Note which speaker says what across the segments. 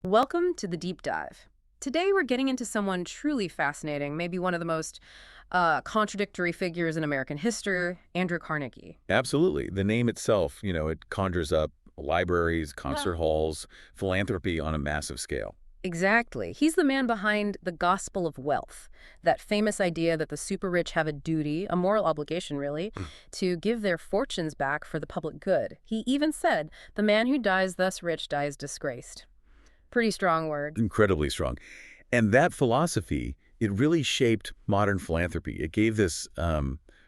Speaker 1: Welcome to the Deep Dive. Today we're getting into someone truly fascinating, maybe one of the most contradictory figures in American history, Andrew Carnegie.
Speaker 2: Absolutely. The name itself, it conjures up libraries, concert halls, philanthropy on a massive scale.
Speaker 1: Exactly. He's the man behind the gospel of wealth, that famous idea that the super rich have a duty, a moral obligation really, to give their fortunes back for the public good. He even said, the man who dies thus rich dies disgraced. Pretty strong words.
Speaker 2: Incredibly strong. And that philosophy, it really shaped modern philanthropy. It gave this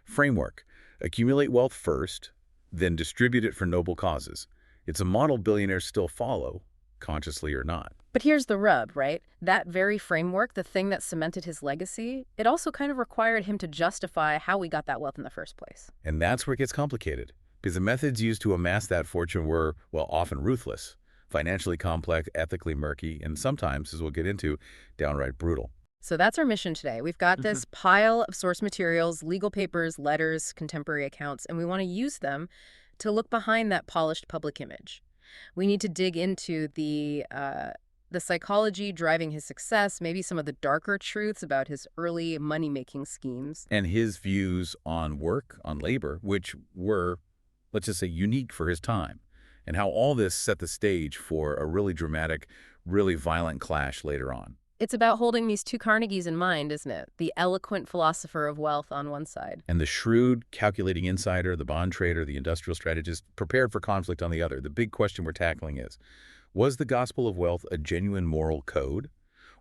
Speaker 2: framework. Accumulate wealth first, then distribute it for noble causes. It's a model billionaires still follow, consciously or not.
Speaker 1: But here's the rub, right? That very framework, the thing that cemented his legacy, it also kind of required him to justify how we got that wealth in the first place.
Speaker 2: And that's where it gets complicated, because the methods used to amass that fortune were, well, often ruthless, financially complex, ethically murky, and sometimes, as we'll get into, downright brutal.
Speaker 1: So that's our mission today. We've got this pile of source materials, legal papers, letters, contemporary accounts, and we want to use them to look behind that polished public image. We need to dig into the psychology driving his success, maybe some of the darker truths about his early money-making schemes.
Speaker 2: And his views on work, on labor, which were, let's just say, unique for his time, and how all this set the stage for a really dramatic, really violent clash later on.
Speaker 1: It's about holding these two Carnegies in mind, isn't it? The eloquent philosopher of wealth on one side.
Speaker 2: And the shrewd, calculating insider, the bond trader, the industrial strategist, prepared for conflict on the other. The big question we're tackling is, was the gospel of wealth a genuine moral code?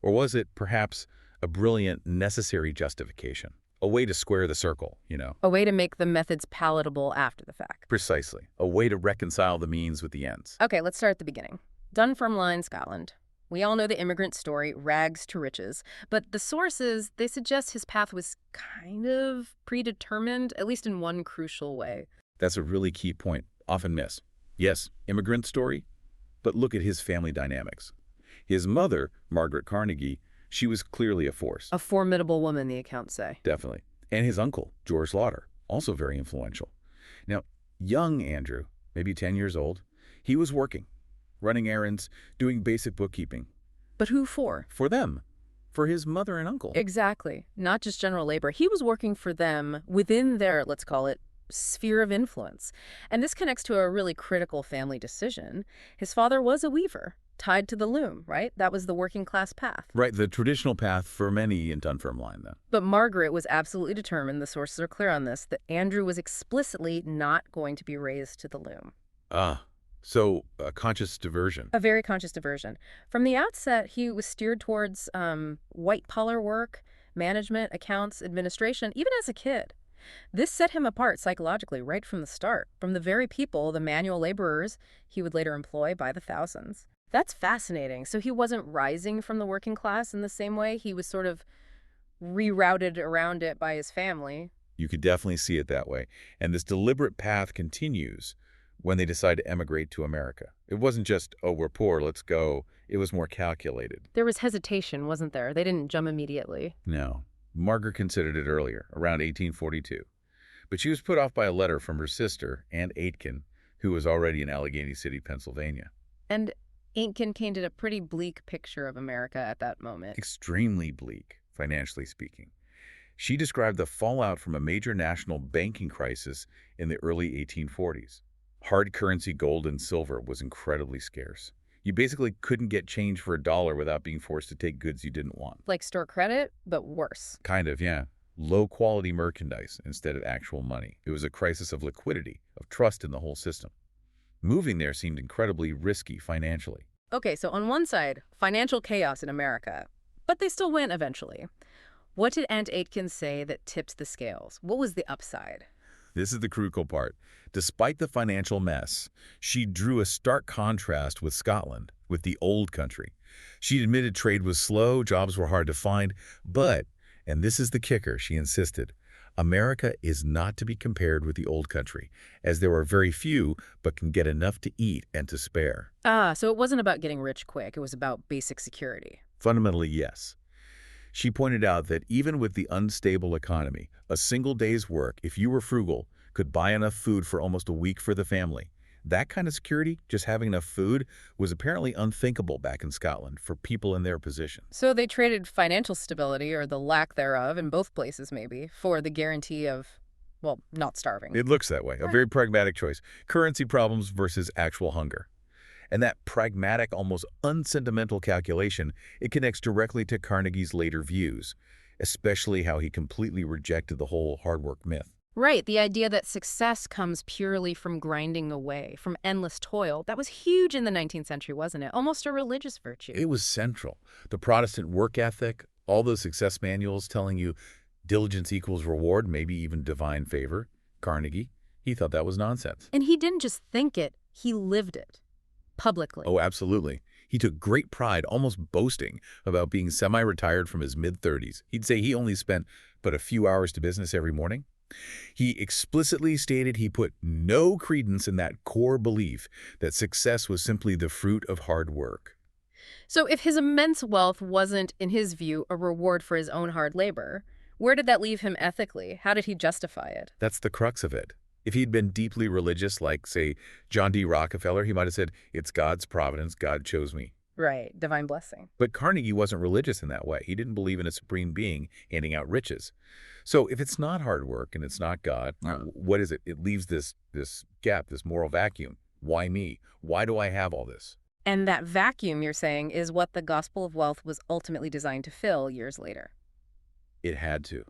Speaker 2: Or was it perhaps a brilliant, necessary justification? A way to square the circle,
Speaker 1: A way to make the methods palatable after the fact.
Speaker 2: Precisely. A way to reconcile the means with the ends.
Speaker 1: Okay, let's start at the beginning. Dunfermline, Scotland. We all know the immigrant story, rags to riches. But the sources, they suggest his path was kind of predetermined, at least in one crucial way.
Speaker 2: That's a really key point, often missed. Yes, immigrant story, but look at his family dynamics. His mother, Margaret Carnegie, she was clearly a force.
Speaker 1: A formidable woman, the accounts say.
Speaker 2: Definitely. And his uncle, George Lauder, also very influential. Now, young Andrew, maybe 10 years old, he was working, running errands, doing basic bookkeeping.
Speaker 1: But who for?
Speaker 2: For them. For his mother and uncle.
Speaker 1: Exactly. Not just general labor. He was working for them within their, let's call it, sphere of influence. And this connects to a really critical family decision. His father was a weaver, tied to the loom, right? That was the working class path.
Speaker 2: Right, the traditional path for many in Dunfermline, then.
Speaker 1: But Margaret was absolutely determined, the sources are clear on this, that Andrew was explicitly not going to be raised to the loom.
Speaker 2: So a conscious diversion.
Speaker 1: A very conscious diversion. From the outset, he was steered towards white-collar work, management, accounts, administration, even as a kid. This set him apart psychologically right from the start, from the very people, the manual laborers, he would later employ by the thousands. That's fascinating. So he wasn't rising from the working class in the same way. He was sort of rerouted around it by his family.
Speaker 2: You could definitely see it that way. And this deliberate path continues when they decide to emigrate to America. It wasn't just, oh, we're poor, let's go. It was more calculated.
Speaker 1: There was hesitation, wasn't there? They didn't jump immediately.
Speaker 2: No. Margaret considered it earlier, around 1842. But she was put off by a letter from her sister, Aunt Aitken, who was already in Allegheny City, Pennsylvania.
Speaker 1: And Aitken painted a pretty bleak picture of America at that moment.
Speaker 2: Extremely bleak, financially speaking. She described the fallout from a major national banking crisis in the early 1840s. Hard currency gold and silver was incredibly scarce. You basically couldn't get change for $1 without being forced to take goods you didn't want.
Speaker 1: Like store credit, but worse.
Speaker 2: Kind of, yeah. Low-quality merchandise instead of actual money. It was a crisis of liquidity, of trust in the whole system. Moving there seemed incredibly risky financially.
Speaker 1: Okay, so on one side, financial chaos in America. But they still went eventually. What did Aunt Aitken say that tipped the scales? What was the upside?
Speaker 2: This is the crucial part. Despite the financial mess, she drew a stark contrast with Scotland, with the old country. She admitted trade was slow, jobs were hard to find, but, and this is the kicker, she insisted, America is not to be compared with the old country, as there are very few, but can get enough to eat and to spare.
Speaker 1: So it wasn't about getting rich quick, it was about basic security.
Speaker 2: Fundamentally, yes. She pointed out that even with the unstable economy, a single day's work, if you were frugal, could buy enough food for almost a week for the family. That kind of security, just having enough food, was apparently unthinkable back in Scotland for people in their position.
Speaker 1: So they traded financial stability, or the lack thereof, in both places maybe, for the guarantee of, well, not starving.
Speaker 2: It looks that way, a
Speaker 1: Right.
Speaker 2: very pragmatic choice. Currency problems versus actual hunger. And that pragmatic, almost unsentimental calculation, it connects directly to Carnegie's later views, especially how he completely rejected the whole hard work myth.
Speaker 1: Right, the idea that success comes purely from grinding away, from endless toil, that was huge in the 19th century, wasn't it? Almost a religious virtue.
Speaker 2: It was central. The Protestant work ethic, all those success manuals telling you diligence equals reward, maybe even divine favor. Carnegie, he thought that was nonsense.
Speaker 1: And he didn't just think it, he lived it. Publicly.
Speaker 2: Oh, absolutely. He took great pride, almost boasting, about being semi-retired from his mid-30s. He'd say he only spent but a few hours to business every morning. He explicitly stated he put no credence in that core belief that success was simply the fruit of hard work.
Speaker 1: So if his immense wealth wasn't, in his view, a reward for his own hard labor, where did that leave him ethically? How did he justify it?
Speaker 2: That's the crux of it. If he'd been deeply religious, like, say, John D. Rockefeller, he might have said, "It's God's providence, God chose me."
Speaker 1: Right, divine blessing.
Speaker 2: But Carnegie wasn't religious in that way. He didn't believe in a supreme being handing out riches. So if it's not hard work and it's not God, what is it? It leaves this gap, this moral vacuum. Why me? Why do I have all this?
Speaker 1: And that vacuum, you're saying, is what the Gospel of Wealth was ultimately designed to fill years later.
Speaker 2: It had to.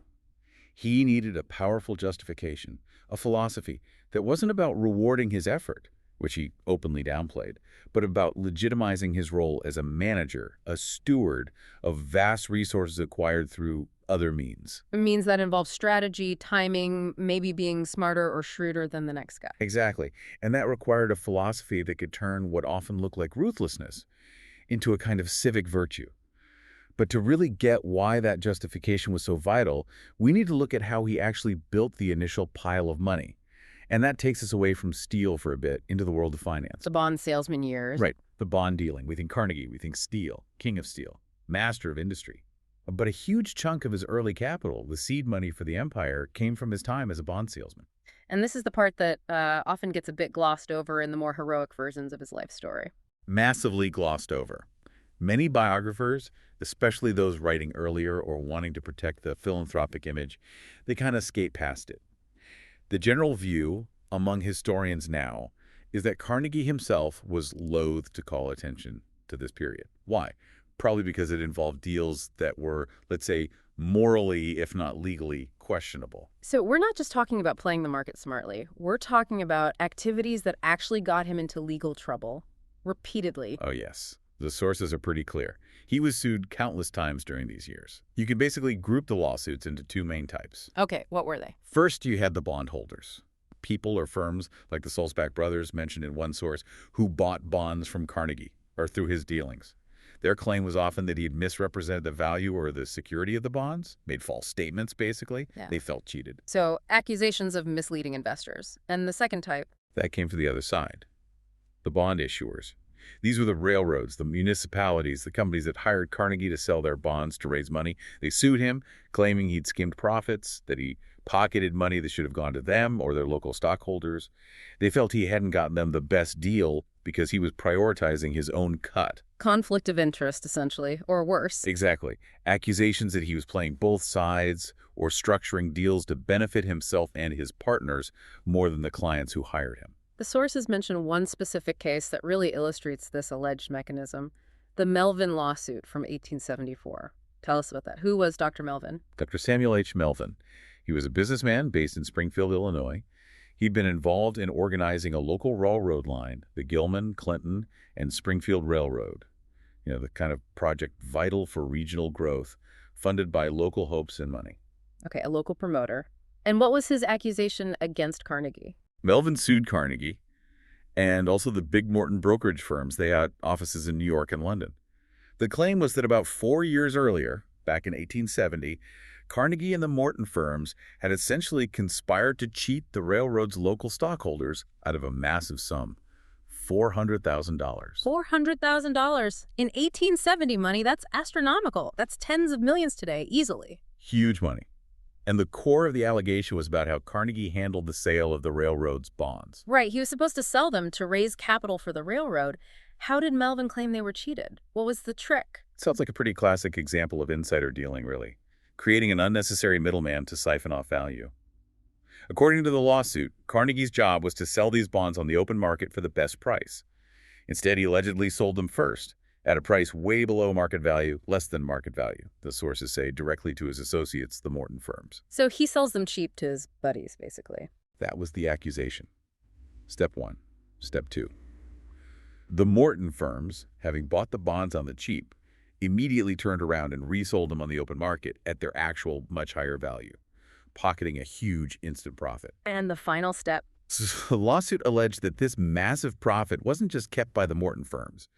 Speaker 2: He needed a powerful justification, a philosophy that wasn't about rewarding his effort, which he openly downplayed, but about legitimizing his role as a manager, a steward of vast resources acquired through other means.
Speaker 1: It means that involves strategy, timing, maybe being smarter or shrewder than the next guy.
Speaker 2: Exactly. And that required a philosophy that could turn what often looked like ruthlessness into a kind of civic virtue. But to really get why that justification was so vital, we need to look at how he actually built the initial pile of money. And that takes us away from steel for a bit into the world of finance.
Speaker 1: The bond salesman years.
Speaker 2: Right, the bond dealing. We think Carnegie, we think steel, king of steel, master of industry. But a huge chunk of his early capital, the seed money for the empire, came from his time as a bond salesman.
Speaker 1: And this is the part that often gets a bit glossed over in the more heroic versions of his life story.
Speaker 2: Massively glossed over. Many biographers, especially those writing earlier or wanting to protect the philanthropic image, they kind of skate past it. The general view among historians now is that Carnegie himself was loath to call attention to this period. Why? Probably because it involved deals that were, let's say, morally, if not legally, questionable.
Speaker 1: So we're not just talking about playing the market smartly. We're talking about activities that actually got him into legal trouble, repeatedly.
Speaker 2: Oh, yes. The sources are pretty clear. He was sued countless times during these years. You can basically group the lawsuits into two main types.
Speaker 1: Okay, what were they?
Speaker 2: First, you had the bondholders. People or firms, like the Sulzbach brothers mentioned in one source, who bought bonds from Carnegie or through his dealings. Their claim was often that he had misrepresented the value or the security of the bonds, made false statements, basically.
Speaker 1: Yeah.
Speaker 2: They felt cheated.
Speaker 1: So accusations of misleading investors. And the second type?
Speaker 2: That came to the other side. The bond issuers. These were the railroads, the municipalities, the companies that hired Carnegie to sell their bonds to raise money. They sued him, claiming he'd skimmed profits, that he pocketed money that should have gone to them or their local stockholders. They felt he hadn't gotten them the best deal because he was prioritizing his own cut.
Speaker 1: Conflict of interest, essentially, or worse.
Speaker 2: Exactly. Accusations that he was playing both sides or structuring deals to benefit himself and his partners more than the clients who hired him.
Speaker 1: The sources mention one specific case that really illustrates this alleged mechanism, the Melvin lawsuit from 1874. Tell us about that. Who was Dr. Melvin?
Speaker 2: Dr. Samuel H. Melvin. He was a businessman based in Springfield, Illinois. He'd been involved in organizing a local railroad line, the Gilman, Clinton, and Springfield Railroad. You know, the kind of project vital for regional growth, funded by local hopes and money.
Speaker 1: Okay, a local promoter. And what was his accusation against Carnegie?
Speaker 2: Melvin sued Carnegie and also the big Morton brokerage firms. They had offices in New York and London. The claim was that about 4 years earlier, back in 1870, Carnegie and the Morton firms had essentially conspired to cheat the railroad's local stockholders out of a massive sum, $400,000.
Speaker 1: $400,000. In 1870 money, that's astronomical. That's tens of millions today, easily.
Speaker 2: Huge money. And the core of the allegation was about how Carnegie handled the sale of the railroad's bonds.
Speaker 1: Right, he was supposed to sell them to raise capital for the railroad. How did Melvin claim they were cheated? What was the trick?
Speaker 2: Sounds like a pretty classic example of insider dealing, really. Creating an unnecessary middleman to siphon off value. According to the lawsuit, Carnegie's job was to sell these bonds on the open market for the best price. Instead, he allegedly sold them first, at a price way below market value, less than market value, the sources say, directly to his associates, the Morton firms.
Speaker 1: So he sells them cheap to his buddies, basically.
Speaker 2: That was the accusation. Step 1. Step 2. The Morton firms, having bought the bonds on the cheap, immediately turned around and resold them on the open market at their actual much higher value, pocketing a huge instant profit.
Speaker 1: And the final step.
Speaker 2: So the lawsuit alleged that this massive profit wasn't just kept by the Morton firms.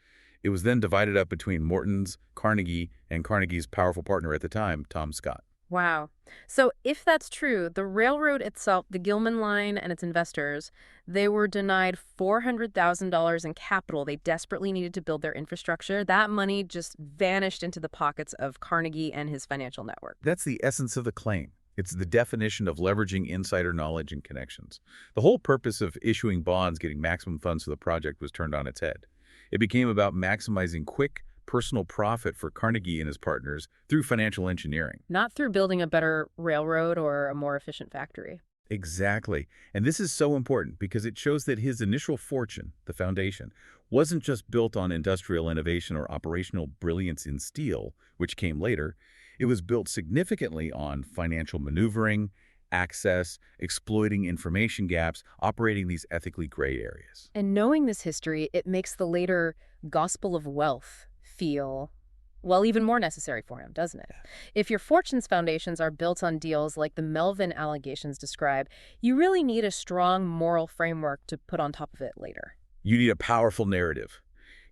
Speaker 2: It was then divided up between Morton's, Carnegie, and Carnegie's powerful partner at the time, Tom Scott.
Speaker 1: Wow. So if that's true, the railroad itself, the Gilman Line and its investors, they were denied $400,000 in capital they desperately needed to build their infrastructure. That money just vanished into the pockets of Carnegie and his financial network.
Speaker 2: That's the essence of the claim. It's the definition of leveraging insider knowledge and connections. The whole purpose of issuing bonds, getting maximum funds for the project, was turned on its head. It became about maximizing quick, personal profit for Carnegie and his partners through financial engineering.
Speaker 1: Not through building a better railroad or a more efficient factory.
Speaker 2: Exactly. And this is so important because it shows that his initial fortune, the foundation, wasn't just built on industrial innovation or operational brilliance in steel, which came later. It was built significantly on financial maneuvering, access, exploiting information gaps, operating these ethically gray areas.
Speaker 1: And knowing this history, it makes the later gospel of wealth feel, well, even more necessary for him, doesn't it? If your fortune's foundations are built on deals like the Melvin allegations describe, you really need a strong moral framework to put on top of it later.
Speaker 2: You need a powerful narrative.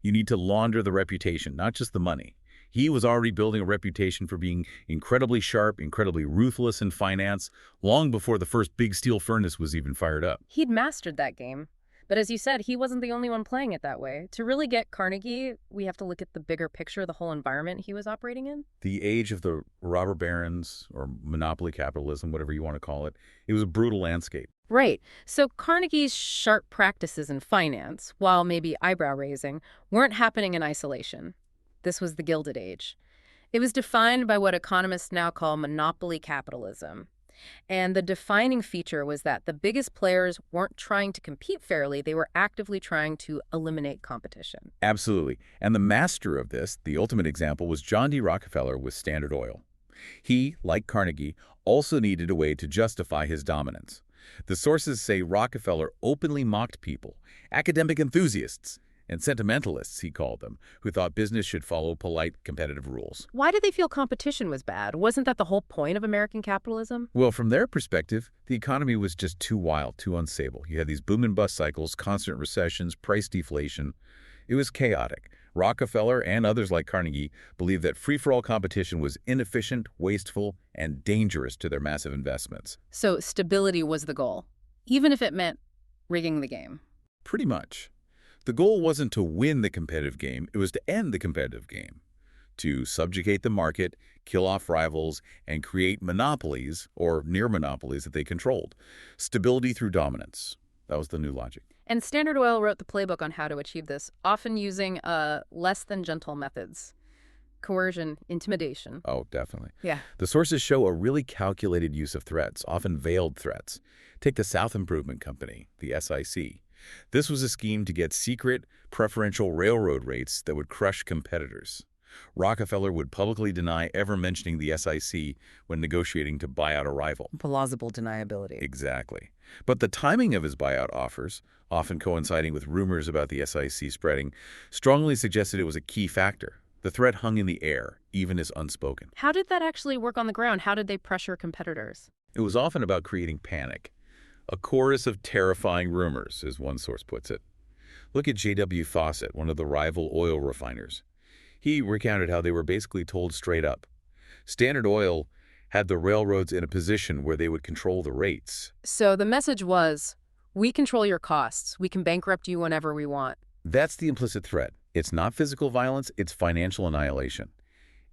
Speaker 2: You need to launder the reputation, not just the money. He was already building a reputation for being incredibly sharp, incredibly ruthless in finance, long before the first big steel furnace was even fired up.
Speaker 1: He'd mastered that game. But as you said, he wasn't the only one playing it that way. To really get Carnegie, we have to look at the bigger picture, the whole environment he was operating in.
Speaker 2: The age of the robber barons, or monopoly capitalism, whatever you want to call it, it was a brutal landscape.
Speaker 1: Right. So Carnegie's sharp practices in finance, while maybe eyebrow-raising, weren't happening in isolation. This was the Gilded Age. It was defined by what economists now call monopoly capitalism. And the defining feature was that the biggest players weren't trying to compete fairly, they were actively trying to eliminate competition.
Speaker 2: Absolutely. And the master of this, the ultimate example, was John D. Rockefeller with Standard Oil. He, like Carnegie, also needed a way to justify his dominance. The sources say Rockefeller openly mocked people, academic enthusiasts, and sentimentalists, he called them, who thought business should follow polite, competitive rules.
Speaker 1: Why did they feel competition was bad? Wasn't that the whole point of American capitalism?
Speaker 2: Well, from their perspective, the economy was just too wild, too unstable. You had these boom and bust cycles, constant recessions, price deflation. It was chaotic. Rockefeller and others like Carnegie believed that free-for-all competition was inefficient, wasteful, and dangerous to their massive investments.
Speaker 1: So stability was the goal, even if it meant rigging the game.
Speaker 2: Pretty much. The goal wasn't to win the competitive game, it was to end the competitive game. To subjugate the market, kill off rivals, and create monopolies, or near monopolies, that they controlled. Stability through dominance. That was the new logic.
Speaker 1: And Standard Oil wrote the playbook on how to achieve this, often using less than gentle methods. Coercion, intimidation.
Speaker 2: Oh, definitely.
Speaker 1: Yeah.
Speaker 2: The sources show a really calculated use of threats, often veiled threats. Take the South Improvement Company, the SIC. This was a scheme to get secret, preferential railroad rates that would crush competitors. Rockefeller would publicly deny ever mentioning the SIC when negotiating to buy out a rival.
Speaker 1: Plausible deniability.
Speaker 2: Exactly. But the timing of his buyout offers, often coinciding with rumors about the SIC spreading, strongly suggested it was a key factor. The threat hung in the air, even as unspoken.
Speaker 1: How did that actually work on the ground? How did they pressure competitors?
Speaker 2: It was often about creating panic. A chorus of terrifying rumors, as one source puts it. Look at J.W. Fawcett, one of the rival oil refiners. He recounted how they were basically told straight up. Standard Oil had the railroads in a position where they would control the rates.
Speaker 1: So the message was, we control your costs. We can bankrupt you whenever we want.
Speaker 2: That's the implicit threat. It's not physical violence, it's financial annihilation.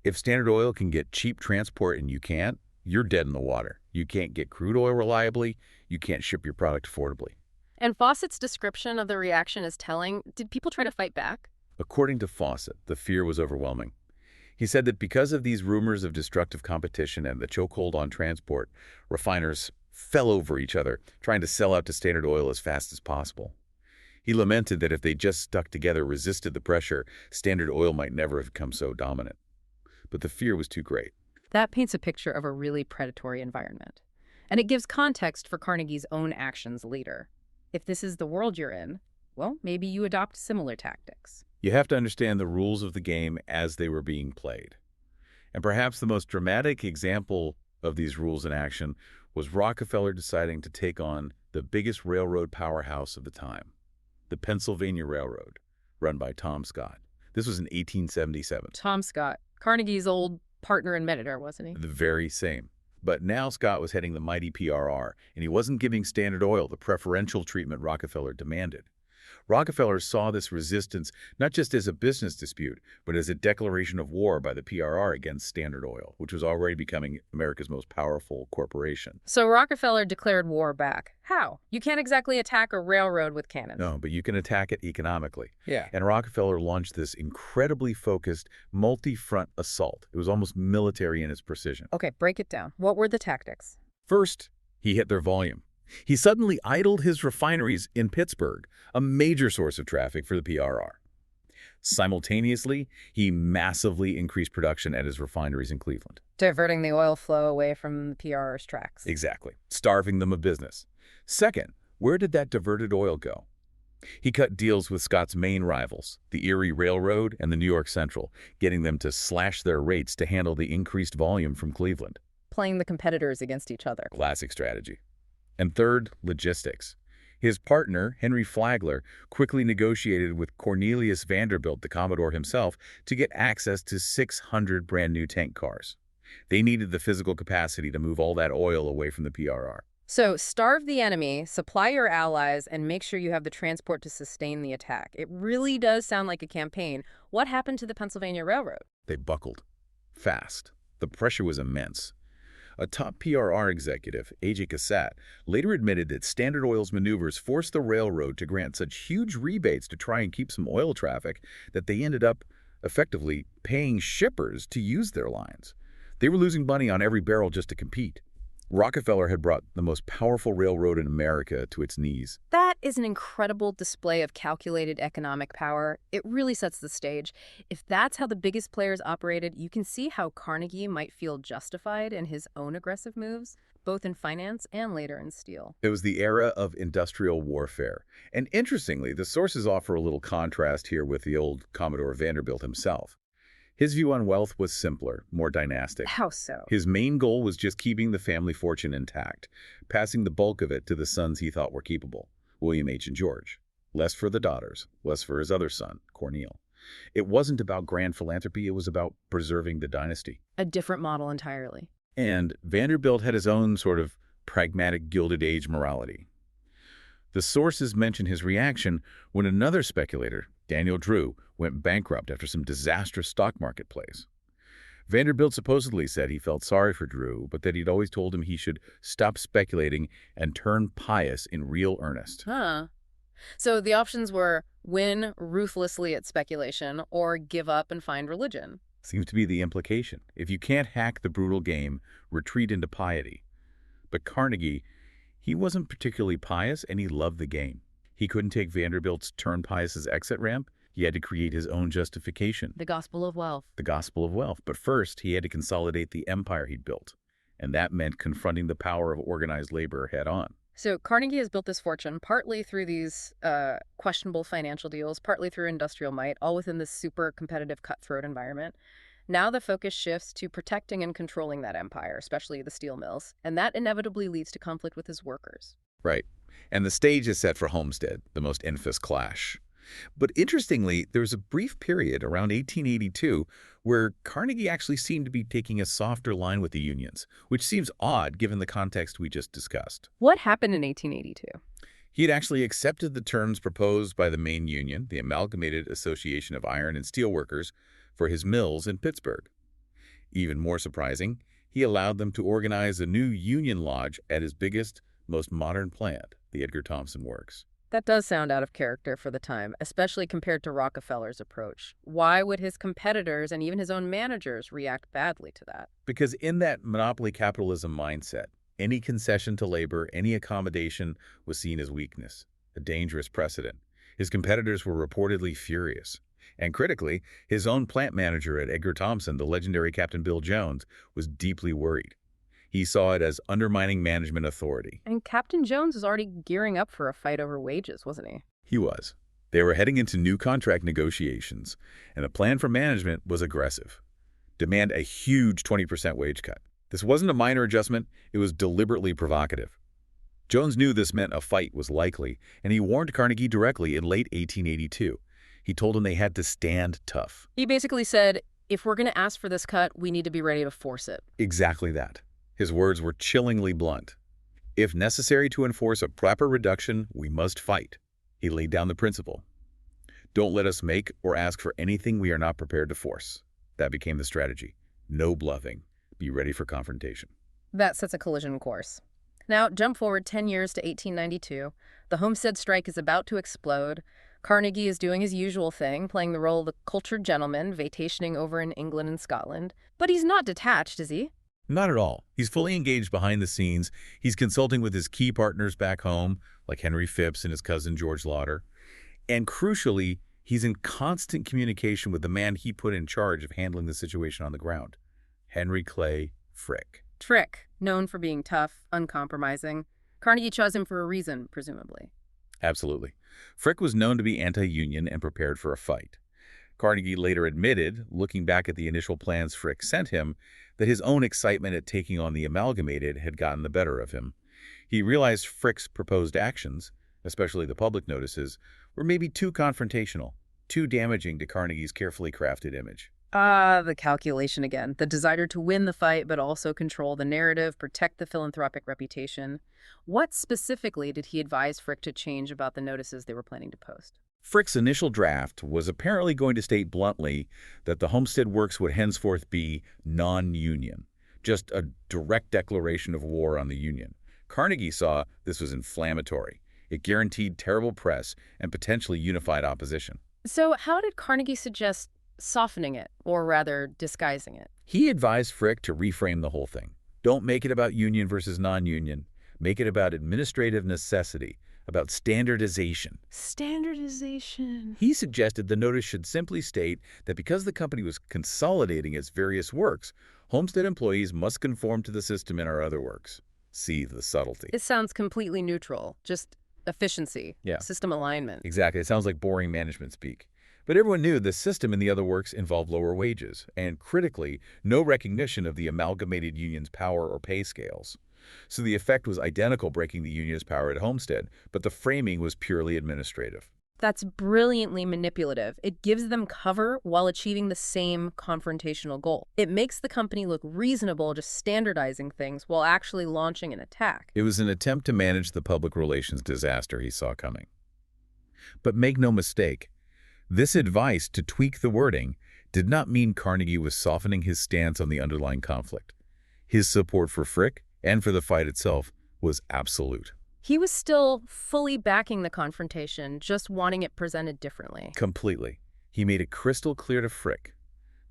Speaker 2: If Standard Oil can get cheap transport and you can't, you're dead in the water. You can't get crude oil reliably. You can't ship your product affordably.
Speaker 1: And Fawcett's description of the reaction is telling. Did people try to fight back?
Speaker 2: According to Fawcett, the fear was overwhelming. He said that because of these rumors of destructive competition and the chokehold on transport, refiners fell over each other, trying to sell out to Standard Oil as fast as possible. He lamented that if they just stuck together, resisted the pressure, Standard Oil might never have become so dominant. But the fear was too great.
Speaker 1: That paints a picture of a really predatory environment. And it gives context for Carnegie's own actions later. If this is the world you're in, well, maybe you adopt similar tactics.
Speaker 2: You have to understand the rules of the game as they were being played. And perhaps the most dramatic example of these rules in action was Rockefeller deciding to take on the biggest railroad powerhouse of the time, the Pennsylvania Railroad, run by Tom Scott. This was in 1877.
Speaker 1: Tom Scott, Carnegie's old partner and mentor, wasn't he?
Speaker 2: The very same. But now Scott was heading the mighty PRR, and he wasn't giving Standard Oil the preferential treatment Rockefeller demanded. Rockefeller saw this resistance not just as a business dispute, but as a declaration of war by the PRR against Standard Oil, which was already becoming America's most powerful corporation.
Speaker 1: So Rockefeller declared war back. How? You can't exactly attack a railroad with cannons.
Speaker 2: No, but you can attack it economically.
Speaker 1: Yeah.
Speaker 2: And Rockefeller launched this incredibly focused, multi-front assault. It was almost military in its precision.
Speaker 1: Okay, break it down. What were the tactics?
Speaker 2: First, he hit their volume. He suddenly idled his refineries in Pittsburgh, a major source of traffic for the PRR. Simultaneously, he massively increased production at his refineries in Cleveland.
Speaker 1: Diverting the oil flow away from the PRR's tracks.
Speaker 2: Exactly, starving them of business. Second, where did that diverted oil go? He cut deals with Scott's main rivals, the Erie Railroad and the New York Central, getting them to slash their rates to handle the increased volume from Cleveland.
Speaker 1: Playing the competitors against each other.
Speaker 2: Classic strategy. And third, logistics. His partner, Henry Flagler, quickly negotiated with Cornelius Vanderbilt, the Commodore himself, to get access to 600 brand-new tank cars. They needed the physical capacity to move all that oil away from the PRR.
Speaker 1: So starve the enemy, supply your allies, and make sure you have the transport to sustain the attack. It really does sound like a campaign. What happened to the Pennsylvania Railroad?
Speaker 2: They buckled. Fast. The pressure was immense. A top PRR executive, A.J. Cassatt, later admitted that Standard Oil's maneuvers forced the railroad to grant such huge rebates to try and keep some oil traffic that they ended up, effectively, paying shippers to use their lines. They were losing money on every barrel just to compete. Rockefeller had brought the most powerful railroad in America to its knees.
Speaker 1: That is an incredible display of calculated economic power. It really sets the stage. If that's how the biggest players operated, you can see how Carnegie might feel justified in his own aggressive moves, both in finance and later in steel.
Speaker 2: It was the era of industrial warfare. And interestingly, the sources offer a little contrast here with the old Commodore Vanderbilt himself. His view on wealth was simpler, more dynastic.
Speaker 1: How so?
Speaker 2: His main goal was just keeping the family fortune intact, passing the bulk of it to the sons he thought were capable, William H. and George. Less for the daughters, less for his other son, Cornel. It wasn't about grand philanthropy, it was about preserving the dynasty.
Speaker 1: A different model entirely.
Speaker 2: And Vanderbilt had his own sort of pragmatic Gilded Age morality. The sources mention his reaction when another speculator, Daniel Drew, went bankrupt after some disastrous stock market plays. Vanderbilt supposedly said he felt sorry for Drew, but that he'd always told him he should stop speculating and turn pious in real earnest.
Speaker 1: Huh. So the options were win ruthlessly at speculation or give up and find religion.
Speaker 2: Seems to be the implication. If you can't hack the brutal game, retreat into piety. But Carnegie, he wasn't particularly pious and he loved the game. He couldn't take Vanderbilt's turn pious as exit ramp. He had to create his own justification.
Speaker 1: The gospel of wealth.
Speaker 2: The gospel of wealth. But first, he had to consolidate the empire he'd built. And that meant confronting the power of organized labor head on.
Speaker 1: So Carnegie has built this fortune partly through these questionable financial deals, partly through industrial might, all within this super competitive cutthroat environment. Now the focus shifts to protecting and controlling that empire, especially the steel mills, and that inevitably leads to conflict with his workers.
Speaker 2: Right. And the stage is set for Homestead, the most infamous clash. But interestingly, there was a brief period around 1882 where Carnegie actually seemed to be taking a softer line with the unions, which seems odd given the context we just discussed.
Speaker 1: What happened in 1882?
Speaker 2: He had actually accepted the terms proposed by the main union, the Amalgamated Association of Iron and Steel Workers, for his mills in Pittsburgh. Even more surprising, He allowed them to organize a new union lodge at his biggest, most modern plant, the Edgar Thomson Works.
Speaker 1: That does sound out of character for the time, especially compared to Rockefeller's approach. Why would his competitors and even his own managers react badly to that?
Speaker 2: Because in that monopoly capitalism mindset, any concession to labor, any accommodation was seen as weakness, a dangerous precedent. His competitors were reportedly furious. And critically, his own plant manager at Edgar Thomson, the legendary Captain Bill Jones, was deeply worried. He saw it as undermining management authority.
Speaker 1: And Captain Jones was already gearing up for a fight over wages, wasn't he?
Speaker 2: He was. They were heading into new contract negotiations, and the plan for management was aggressive. Demand a huge 20% wage cut. This wasn't a minor adjustment, it was deliberately provocative. Jones knew this meant a fight was likely, and he warned Carnegie directly in late 1882. He told him they had to stand tough.
Speaker 1: He basically said, if we're going to ask for this cut, we need to be ready to force it.
Speaker 2: Exactly that. His words were chillingly blunt. If necessary to enforce a proper reduction, we must fight. He laid down the principle. Don't let us make or ask for anything we are not prepared to force. That became the strategy. No bluffing. Be ready for confrontation.
Speaker 1: That sets a collision course. Now, jump forward 10 years to 1892. The Homestead strike is about to explode. Carnegie is doing his usual thing, playing the role of the cultured gentleman, vacationing over in England and Scotland. But he's not detached, is he?
Speaker 2: Not at all. He's fully engaged behind the scenes. He's consulting with his key partners back home, like Henry Phipps and his cousin George Lauder. And crucially, he's in constant communication with the man he put in charge of handling the situation on the ground, Henry Clay Frick.
Speaker 1: Frick, known for being tough, uncompromising. Carnegie chose him for a reason, presumably.
Speaker 2: Absolutely. Frick was known to be anti-union and prepared for a fight. Carnegie later admitted, looking back at the initial plans Frick sent him, that his own excitement at taking on the amalgamated had gotten the better of him. He realized Frick's proposed actions, especially the public notices, were maybe too confrontational, too damaging to Carnegie's carefully crafted image.
Speaker 1: The calculation again. The desire to win the fight, but also control the narrative, protect the philanthropic reputation. What specifically did he advise Frick to change about the notices they were planning to post?
Speaker 2: Frick's initial draft was apparently going to state bluntly that the Homestead Works would henceforth be non-union, just a direct declaration of war on the union. Carnegie saw this was inflammatory. It guaranteed terrible press and potentially unified opposition.
Speaker 1: So how did Carnegie suggest softening it, or rather disguising it?
Speaker 2: He advised Frick to reframe the whole thing. Don't make it about union versus non-union. Make it about administrative necessity, about standardization.
Speaker 1: Standardization.
Speaker 2: He suggested the notice should simply state that because the company was consolidating its various works, Homestead employees must conform to the system in our other works. See the subtlety.
Speaker 1: It sounds completely neutral, just efficiency,
Speaker 2: Yeah.
Speaker 1: system alignment.
Speaker 2: Exactly. It sounds like boring management speak. But everyone knew the system in the other works involved lower wages, and critically, no recognition of the amalgamated union's power or pay scales. So the effect was identical breaking the union's power at Homestead, but the framing was purely administrative.
Speaker 1: That's brilliantly manipulative. It gives them cover while achieving the same confrontational goal. It makes the company look reasonable just standardizing things while actually launching an attack.
Speaker 2: It was an attempt to manage the public relations disaster he saw coming. But make no mistake, this advice to tweak the wording did not mean Carnegie was softening his stance on the underlying conflict. His support for Frick and for the fight itself was absolute.
Speaker 1: He was still fully backing the confrontation, just wanting it presented differently.
Speaker 2: Completely. He made it crystal clear to Frick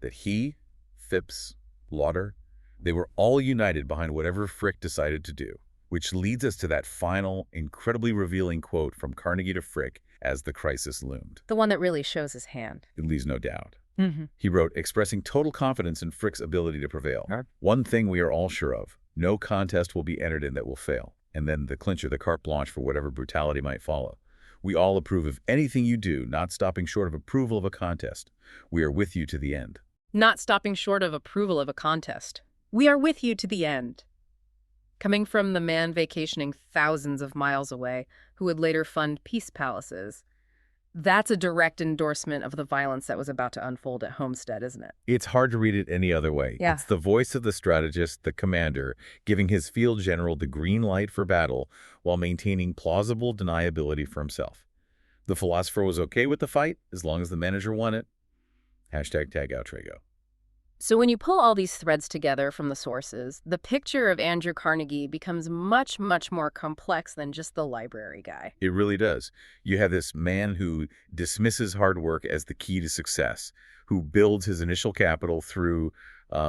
Speaker 2: that he, Phipps, Lauder, they were all united behind whatever Frick decided to do, which leads us to that final, incredibly revealing quote from Carnegie to Frick as the crisis loomed.
Speaker 1: The one that really shows his hand.
Speaker 2: It leaves no doubt.
Speaker 1: Mm-hmm.
Speaker 2: He wrote, expressing total confidence in Frick's ability to prevail. One thing we are all sure of, no contest will be entered in that will fail. And then the clincher, the carte blanche for whatever brutality might follow. We all approve of anything you do, not stopping short of approval of a contest. We are with you to the end.
Speaker 1: Not stopping short of approval of a contest. We are with you to the end. Coming from the man vacationing thousands of miles away, who would later fund peace palaces, that's a direct endorsement of the violence that was about to unfold at Homestead, isn't it?
Speaker 2: It's hard to read it any other way.
Speaker 1: Yeah.
Speaker 2: It's the voice of the strategist, the commander, giving his field general the green light for battle while maintaining plausible deniability for himself. The philosopher was okay with the fight as long as the manager won it. #TagOutTrago.
Speaker 1: So when you pull all these threads together from the sources, the picture of Andrew Carnegie becomes much, much more complex than just the library guy.
Speaker 2: It really does. You have this man who dismisses hard work as the key to success, who builds his initial capital through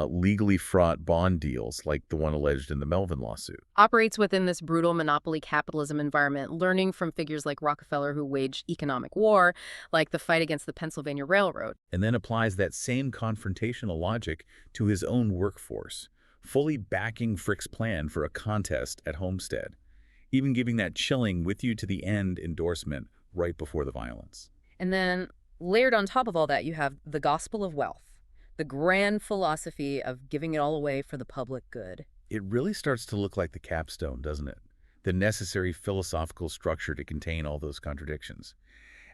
Speaker 2: legally fraught bond deals like the one alleged in the Melvin lawsuit.
Speaker 1: Operates within this brutal monopoly capitalism environment, learning from figures like Rockefeller who waged economic war, like the fight against the Pennsylvania Railroad.
Speaker 2: And then applies that same confrontational logic to his own workforce, fully backing Frick's plan for a contest at Homestead, even giving that chilling with you to the end endorsement right before the violence.
Speaker 1: And then, layered on top of all that, you have the gospel of wealth, the grand philosophy of giving it all away for the public good.
Speaker 2: It really starts to look like the capstone, doesn't it? The necessary philosophical structure to contain all those contradictions.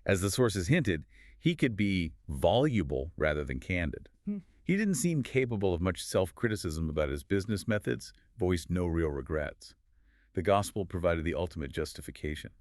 Speaker 2: As the sources hinted, he could be voluble rather than candid. He didn't seem capable of much self-criticism about his business methods, voiced no real regrets. The gospel provided the ultimate justification.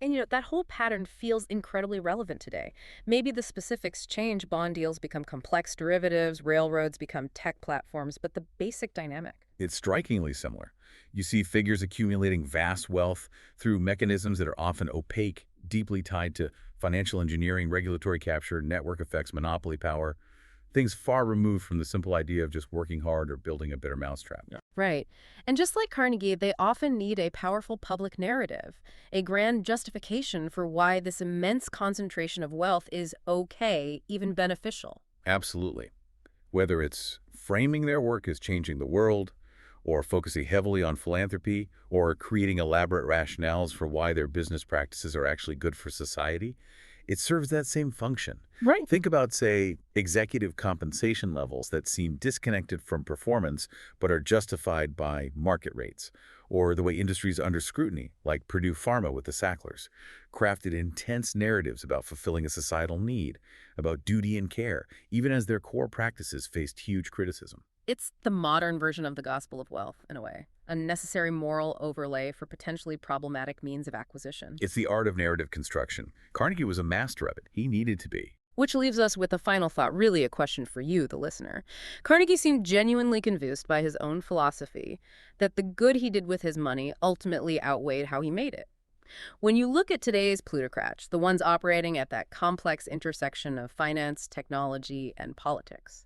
Speaker 1: And that whole pattern feels incredibly relevant today. Maybe the specifics change, bond deals become complex derivatives, railroads become tech platforms, but the basic dynamic.
Speaker 2: It's strikingly similar. You see figures accumulating vast wealth through mechanisms that are often opaque, deeply tied to financial engineering, regulatory capture, network effects, monopoly power, things far removed from the simple idea of just working hard or building a better mousetrap. Yeah.
Speaker 1: Right. And just like Carnegie, they often need a powerful public narrative, a grand justification for why this immense concentration of wealth is okay, even beneficial.
Speaker 2: Absolutely. Whether it's framing their work as changing the world, or focusing heavily on philanthropy, or creating elaborate rationales for why their business practices are actually good for society, it serves that same function.
Speaker 1: Right.
Speaker 2: Think about, say, executive compensation levels that seem disconnected from performance but are justified by market rates, or the way industries under scrutiny, like Purdue Pharma with the Sacklers, crafted intense narratives about fulfilling a societal need, about duty and care, even as their core practices faced huge criticism.
Speaker 1: It's the modern version of the gospel of wealth, in a way, a necessary moral overlay for potentially problematic means of acquisition.
Speaker 2: It's the art of narrative construction. Carnegie was a master of it. He needed to be.
Speaker 1: Which leaves us with a final thought, really a question for you, the listener. Carnegie seemed genuinely convinced by his own philosophy that the good he did with his money ultimately outweighed how he made it. When you look at today's plutocrats, the ones operating at that complex intersection of finance, technology, and politics,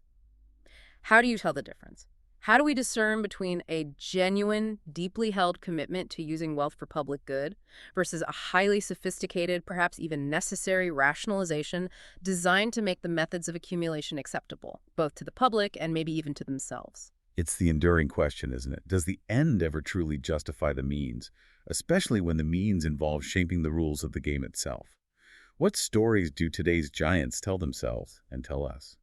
Speaker 1: how do you tell the difference? How do we discern between a genuine, deeply held commitment to using wealth for public good versus a highly sophisticated, perhaps even necessary rationalization designed to make the methods of accumulation acceptable, both to the public and maybe even to themselves?
Speaker 2: It's the enduring question, isn't it? Does the end ever truly justify the means, especially when the means involve shaping the rules of the game itself? What stories do today's giants tell themselves and tell us?